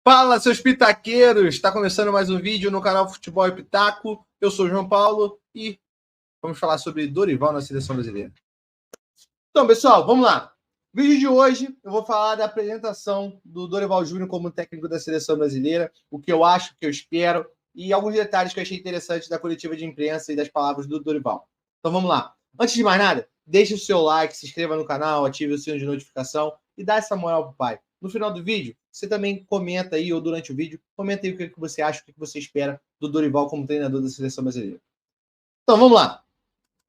Fala, seus pitaqueiros! Está começando mais um vídeo no canal Futebol e Pitaco. Eu sou o João Paulo e vamos falar sobre Dorival na seleção brasileira. Então, pessoal, vamos lá. No vídeo de hoje, eu vou falar da apresentação do Dorival Júnior como técnico da seleção brasileira, o que eu acho, o que eu espero e alguns detalhes que eu achei interessantes da coletiva de imprensa e das palavras do Dorival. Então, vamos lá. Antes de mais nada, deixe o seu like, se inscreva no canal, ative o sino de notificação e dá essa moral pro pai. No final do vídeo, você também comenta aí, ou durante o vídeo, comenta aí o que você acha, o que você espera do Dorival como treinador da seleção brasileira. Então, vamos lá.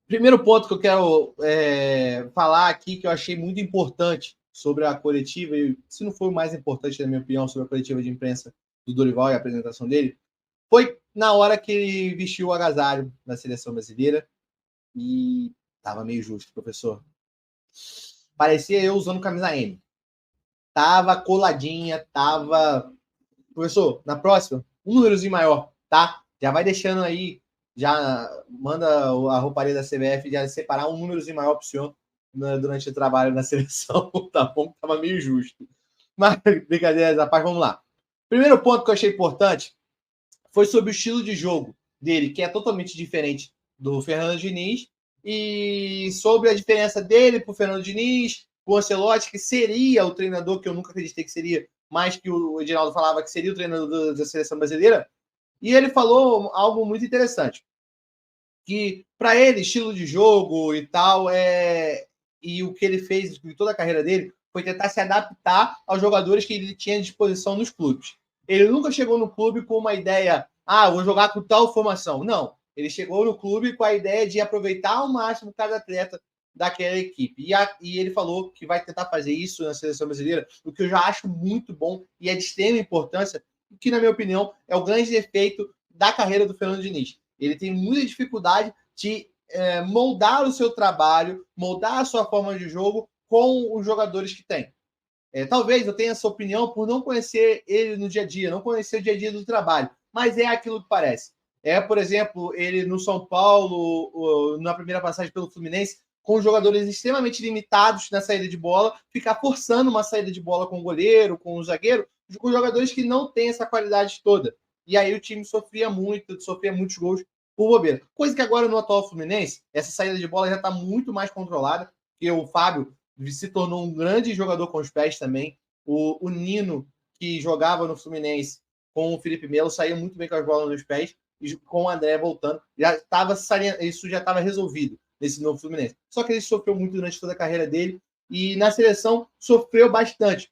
Primeiro ponto que eu quero falar aqui, que eu achei muito importante sobre a coletiva, e se não foi o mais importante, na minha opinião, sobre a coletiva de imprensa do Dorival e a apresentação dele, foi na hora que ele vestiu o agasalho da seleção brasileira e tava meio justo, professor. Parecia eu usando camisa M. Tava coladinha, tava... Professor, na próxima, um númerozinho maior, tá? Já vai deixando aí, já manda a rouparia da CBF já separar um númerozinho maior pro senhor durante o trabalho na seleção, tá bom? Tava meio justo. Mas, brincadeira da parte, vamos lá. Primeiro ponto que eu achei importante foi sobre o estilo de jogo dele, que é totalmente diferente do Fernando Diniz, e sobre a diferença dele pro Fernando Diniz, o Ancelotti, que seria o treinador que eu nunca acreditei que seria, mais que o Edinaldo falava que seria o treinador da seleção brasileira. E ele falou algo muito interessante, que para ele, estilo de jogo e tal, e o que ele fez em toda a carreira dele foi tentar se adaptar aos jogadores que ele tinha à disposição nos clubes. Ele nunca chegou no clube com uma ideia, vou jogar com tal formação. Não, ele chegou no clube com a ideia de aproveitar ao máximo cada atleta daquela equipe. E ele falou que vai tentar fazer isso na seleção brasileira, o que eu já acho muito bom e é de extrema importância, que, na minha opinião, é o grande defeito da carreira do Fernando Diniz. Ele tem muita dificuldade de moldar o seu trabalho, moldar a sua forma de jogo com os jogadores que tem. Talvez eu tenha essa opinião por não conhecer ele no dia a dia, não conhecer o dia a dia do trabalho, mas é aquilo que parece. Por exemplo, ele no São Paulo, na primeira passagem pelo Fluminense, com jogadores extremamente limitados na saída de bola, ficar forçando uma saída de bola com o goleiro, com o zagueiro, com jogadores que não têm essa qualidade toda. E aí o time sofria muitos gols por bobeira. Coisa que agora no atual Fluminense, essa saída de bola já está muito mais controlada, porque o Fábio se tornou um grande jogador com os pés também. O Nino, que jogava no Fluminense com o Felipe Melo, saía muito bem com as bolas nos pés, e com o André voltando, isso já estava resolvido nesse novo Fluminense. Só que ele sofreu muito durante toda a carreira dele, e na seleção sofreu bastante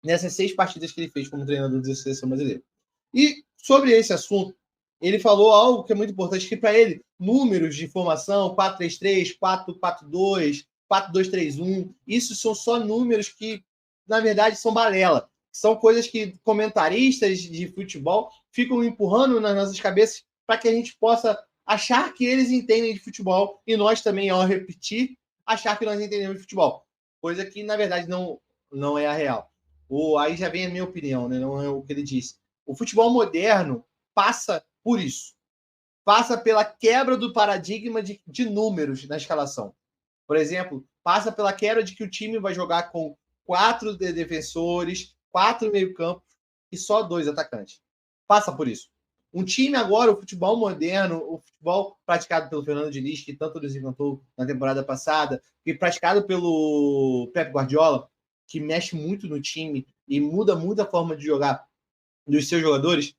nessas 6 partidas que ele fez como treinador da seleção brasileira. E sobre esse assunto, ele falou algo que é muito importante, que para ele, números de formação, 4-3-3, 4-4-2, 4-2-3-1, isso são só números que, na verdade, são balela. São coisas que comentaristas de futebol ficam empurrando nas nossas cabeças para que a gente possa achar que eles entendem de futebol e nós também, ao repetir, achar que nós entendemos de futebol. Coisa que, na verdade, não é a real. Aí já vem a minha opinião, né? Não é o que ele disse. O futebol moderno passa por isso. Passa pela quebra do paradigma de números na escalação. Por exemplo, passa pela quebra de que o time vai jogar com 4 defensores, 4 meio-campos e só 2 atacantes. Passa por isso. Um time agora, o futebol moderno, o futebol praticado pelo Fernando Diniz, que tanto nos encantou na temporada passada, e praticado pelo Pep Guardiola, que mexe muito no time e muda muito a forma de jogar dos seus jogadores,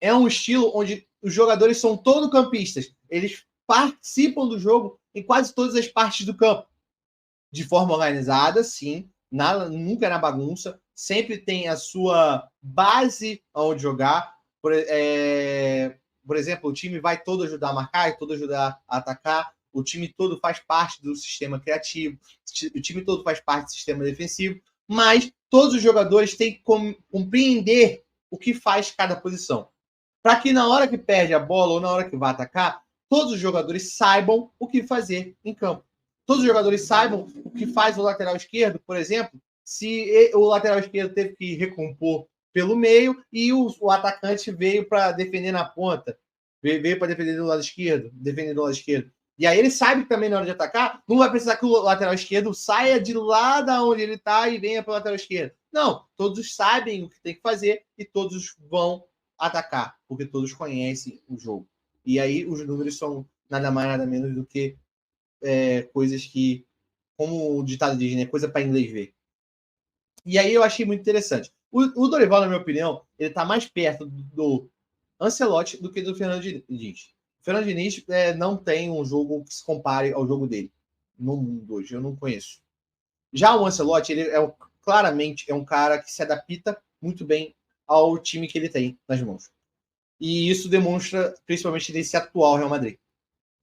é um estilo onde os jogadores são todo campistas. Eles participam do jogo em quase todas as partes do campo. De forma organizada, sim. Nunca é na bagunça. Sempre tem a sua base onde jogar. Por exemplo, o time vai todo ajudar a marcar, todo ajudar a atacar. O time todo faz parte do sistema criativo. O time todo faz parte do sistema defensivo. Mas todos os jogadores têm que compreender o que faz cada posição. Para que na hora que perde a bola ou na hora que vai atacar, todos os jogadores saibam o que fazer em campo. Todos os jogadores saibam o que faz o lateral esquerdo, por exemplo, se o lateral esquerdo teve que recompor pelo meio e o atacante veio para defender na ponta, veio para defender do lado esquerdo, defender do lado esquerdo. E aí ele sabe que também na hora de atacar, não vai precisar que o lateral esquerdo saia de lá da onde ele está e venha para o lateral esquerdo. Não, todos sabem o que tem que fazer e todos vão atacar, porque todos conhecem o jogo. E aí os números são nada mais, nada menos do que coisas que, como o ditado diz, né, coisa para inglês ver. E aí eu achei muito interessante. O Dorival, na minha opinião, ele está mais perto do Ancelotti do que do Fernando Diniz. O Fernando Diniz não tem um jogo que se compare ao jogo dele no mundo hoje, eu não conheço. Já o Ancelotti, ele claramente é um cara que se adapta muito bem ao time que ele tem nas mãos. E isso demonstra principalmente nesse atual Real Madrid.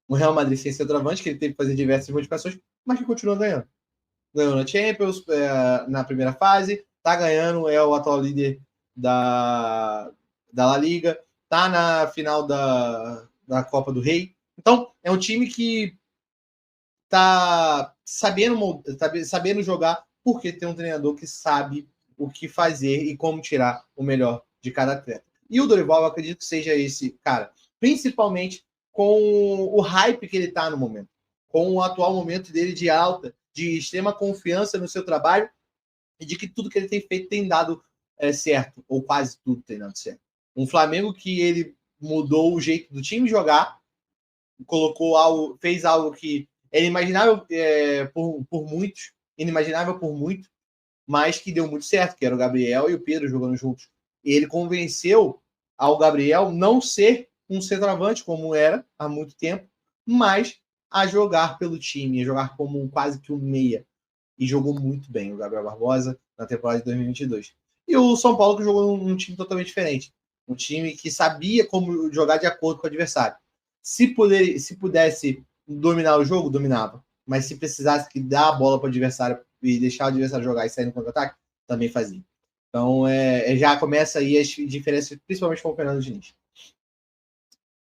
O Real Madrid sem centroavante, que ele teve que fazer diversas modificações, mas que continua ganhando. Ganhou na Champions, na primeira fase, tá ganhando, é o atual líder da La Liga, tá na final da Copa do Rei. Então, é um time que tá sabendo jogar porque tem um treinador que sabe o que fazer e como tirar o melhor de cada atleta. E o Dorival, eu acredito que seja esse cara, principalmente com o hype que ele tá no momento, com o atual momento dele de alta, de extrema confiança no seu trabalho e de que tudo que ele tem feito tem dado certo, ou quase tudo tem dado certo. Um Flamengo que ele mudou o jeito do time jogar, fez algo que era inimaginável por muitos, inimaginável por muito, mas que deu muito certo, que era o Gabriel e o Pedro jogando juntos. E ele convenceu ao Gabriel não ser um centroavante como era há muito tempo, mas a jogar pelo time, a jogar como quase que um meia. E jogou muito bem o Gabriel Barbosa na temporada de 2022. E o São Paulo que jogou num time totalmente diferente. Um time que sabia como jogar de acordo com o adversário. Se pudesse dominar o jogo, dominava. Mas se precisasse que dar a bola para o adversário e deixar o adversário jogar e sair no contra-ataque, também fazia. Então, já começa aí as diferenças, principalmente com o Fernando Diniz.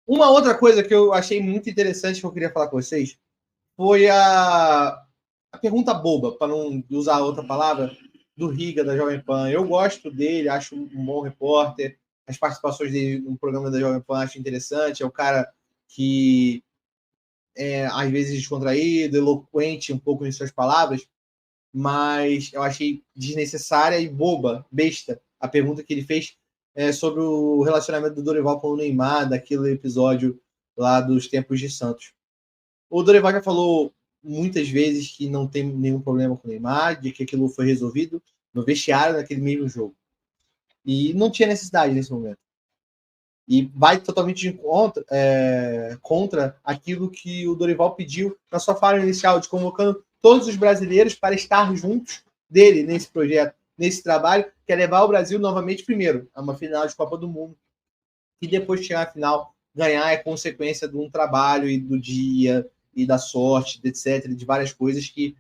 Uma outra coisa que eu achei muito interessante que eu queria falar com vocês foi a pergunta boba, para não usar outra palavra, do Riga, da Jovem Pan. Eu gosto dele, acho um bom repórter. As participações dele no programa da Jovem Pan acho interessante. É um cara que às vezes descontraído, eloquente um pouco em suas palavras, mas eu achei desnecessária e boba, besta, a pergunta que ele fez sobre o relacionamento do Dorival com o Neymar, daquele episódio lá dos tempos de Santos. O Dorival já falou muitas vezes que não tem nenhum problema com o Neymar, de que aquilo foi resolvido no vestiário naquele mesmo jogo. E não tinha necessidade nesse momento. E vai totalmente contra aquilo que o Dorival pediu na sua fala inicial, de convocando todos os brasileiros para estar juntos dele nesse projeto, nesse trabalho, que é levar o Brasil novamente, primeiro, a uma final de Copa do Mundo, e depois chegar à final, ganhar é consequência de um trabalho e do dia, e da sorte, etc., de várias coisas que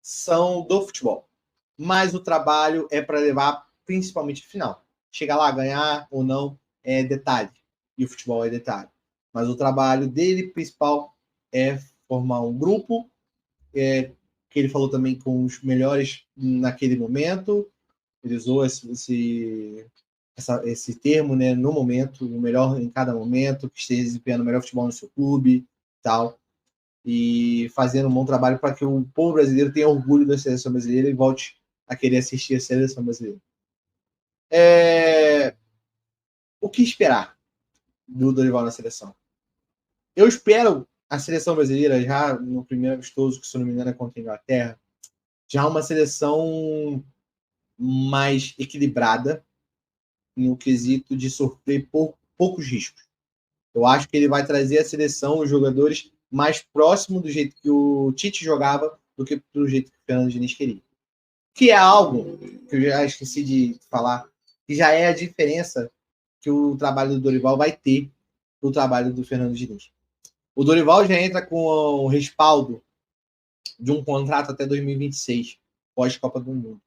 são do futebol. Mas o trabalho é para levar principalmente a final. Chegar lá, ganhar ou não, é detalhe. E o futebol é detalhe. Mas o trabalho dele principal é formar um grupo, que ele falou também com os melhores naquele momento. Ele usou esse termo, né, no momento, o melhor em cada momento, que esteja desempenhando o melhor futebol no seu clube, tal, e fazendo um bom trabalho para que o povo brasileiro tenha orgulho da seleção brasileira e volte a querer assistir a seleção brasileira. O que esperar do Dorival na seleção? Eu espero a seleção brasileira já no primeiro amistoso, que se não me engano é contra a Inglaterra, já uma seleção mais equilibrada no quesito de sofrer poucos riscos. Eu acho que ele vai trazer a seleção, os jogadores, mais próximo do jeito que o Tite jogava do que do jeito que o Fernando Diniz queria. Que é algo que eu já esqueci de falar, que já é a diferença que o trabalho do Dorival vai ter do trabalho do Fernando Diniz. O Dorival já entra com o respaldo de um contrato até 2026, pós-Copa do Mundo.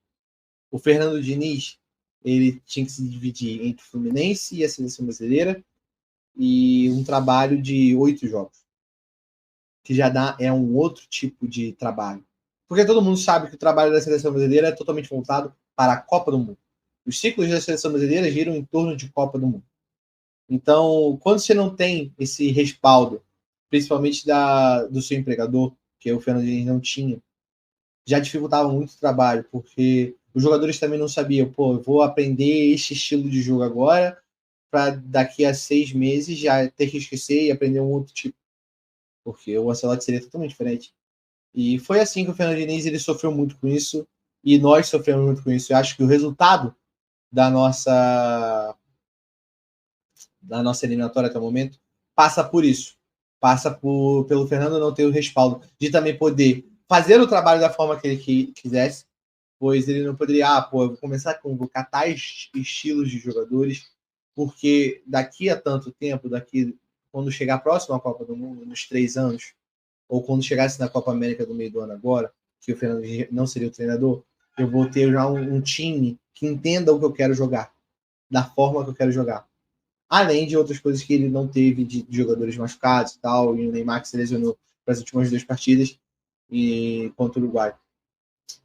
O Fernando Diniz, ele tinha que se dividir entre o Fluminense e a seleção brasileira, e um trabalho de 8 jogos, que já é um outro tipo de trabalho. Porque todo mundo sabe que o trabalho da seleção brasileira é totalmente voltado para a Copa do Mundo. Os ciclos da seleção brasileira giram em torno de Copa do Mundo. Então, quando você não tem esse respaldo, principalmente do seu empregador, que o Fernando Diniz não tinha, já dificultava muito o trabalho, porque Os jogadores também não sabiam, pô, eu vou aprender este estilo de jogo agora, para daqui a 6 meses já ter que esquecer e aprender um outro tipo. Porque o Ancelotti seria totalmente diferente. E foi assim que o Fernando Diniz ele sofreu muito com isso, e nós sofremos muito com isso. Eu acho que o resultado da nossa eliminatória até o momento passa por isso. Passa pelo Fernando não ter o respaldo de também poder fazer o trabalho da forma que ele quisesse, pois ele não poderia, eu vou começar a convocar tais estilos de jogadores, porque daqui a tanto tempo, quando chegar próximo à Copa do Mundo, nos 3 anos, ou quando chegasse na Copa América do meio do ano agora, que o Fernando não seria o treinador, eu vou ter já um time que entenda o que eu quero jogar, da forma que eu quero jogar. Além de outras coisas que ele não teve de jogadores machucados e tal, e o Neymar que se lesionou para as últimas 2 partidas e contra o Uruguai.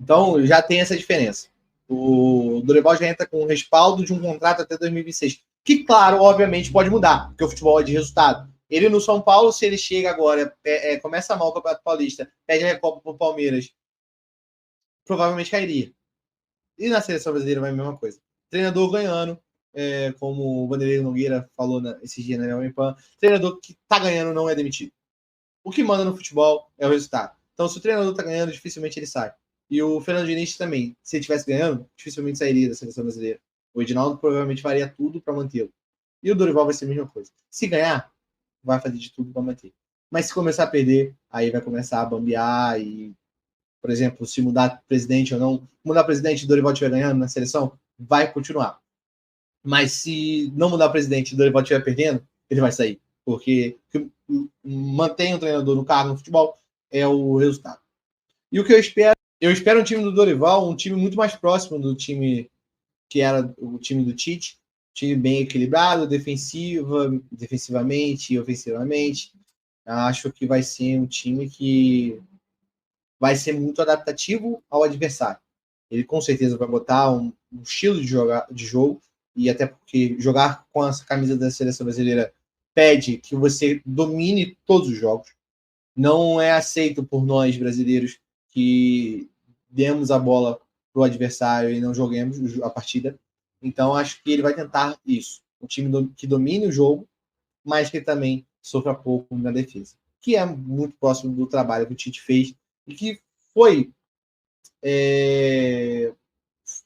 Então, já tem essa diferença. O Dorival já entra com o respaldo de um contrato até 2026. Que, claro, obviamente pode mudar, porque o futebol é de resultado. Ele no São Paulo, se ele chega agora, começa mal o Campeonato Paulista, pede a Recopa para o Palmeiras, provavelmente cairia. E na seleção brasileira vai a mesma coisa. Treinador ganhando, como o Vanderlei Nogueira falou esses dias na Jovem Pan, treinador que está ganhando não é demitido. O que manda no futebol é o resultado. Então, se o treinador está ganhando, dificilmente ele sai. E o Fernando Diniz também, se ele estivesse ganhando, dificilmente sairia da seleção brasileira. O Edinaldo provavelmente faria tudo para mantê-lo. E o Dorival vai ser a mesma coisa. Se ganhar, vai fazer de tudo para manter. Mas se começar a perder, aí vai começar a bambear e, por exemplo, se mudar presidente ou não, mudar presidente e o Dorival estiver ganhando na seleção, vai continuar. Mas se não mudar presidente e o Dorival estiver perdendo, ele vai sair. Porque mantém o treinador no cargo no futebol é o resultado. E o que eu espero um time do Dorival, um time muito mais próximo do time que era o time do Tite, time bem equilibrado, defensivamente e ofensivamente. Acho que vai ser um time que vai ser muito adaptativo ao adversário. Ele com certeza vai botar um estilo de jogo, e até porque jogar com essa camisa da seleção brasileira pede que você domine todos os jogos. Não é aceito por nós brasileiros que demos a bola para o adversário e não joguemos a partida. Então, acho que ele vai tentar isso. Um time que domine o jogo, mas que também sofra pouco na defesa. Que é muito próximo do trabalho que o Tite fez e que foi...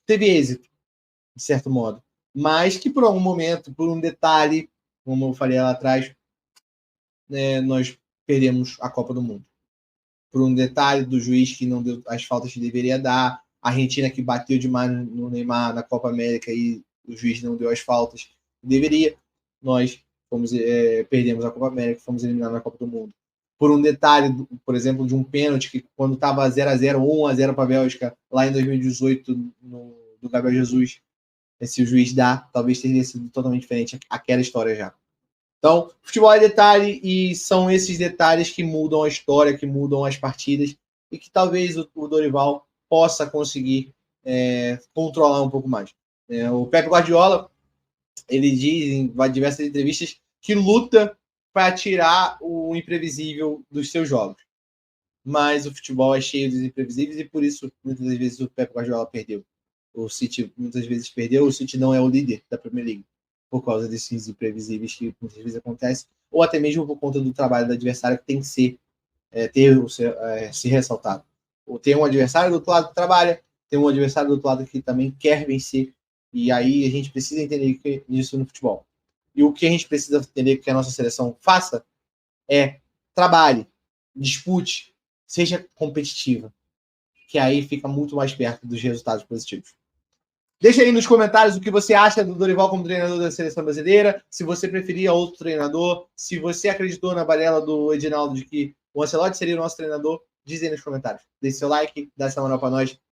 teve êxito, de certo modo. Mas que por algum momento, por um detalhe, como eu falei lá atrás, nós perdemos a Copa do Mundo. Por um detalhe do juiz que não deu as faltas que deveria dar, a Argentina que bateu demais no Neymar na Copa América e o juiz não deu as faltas que deveria, nós perdemos a Copa América, fomos eliminados na Copa do Mundo. Por um detalhe, por exemplo, de um pênalti que quando estava 0-0 ou 1-0 para a Bélgica, lá em 2018, do Gabriel Jesus, se o juiz dá, talvez teria sido totalmente diferente aquela história já. Então, futebol é detalhe e são esses detalhes que mudam a história, que mudam as partidas e que talvez o Dorival possa conseguir controlar um pouco mais. O Pep Guardiola, ele diz em diversas entrevistas que luta para tirar o imprevisível dos seus jogos. Mas o futebol é cheio dos imprevisíveis e por isso muitas vezes o Pep Guardiola perdeu. O City muitas vezes perdeu, o City não é o líder da Premier League por causa desses imprevisíveis que muitas vezes acontecem, ou até mesmo por conta do trabalho do adversário que tem que ser ressaltado. Ou tem um adversário do outro lado que trabalha, tem um adversário do outro lado que também quer vencer, e aí a gente precisa entender isso no futebol. E o que a gente precisa entender que a nossa seleção faça é trabalhe, dispute, seja competitiva, que aí fica muito mais perto dos resultados positivos. Deixa aí nos comentários o que você acha do Dorival como treinador da seleção brasileira, se você preferia outro treinador, se você acreditou na balela do Edinaldo de que o Ancelotti seria o nosso treinador, diz aí nos comentários. Deixe seu like, dá essa moral para nós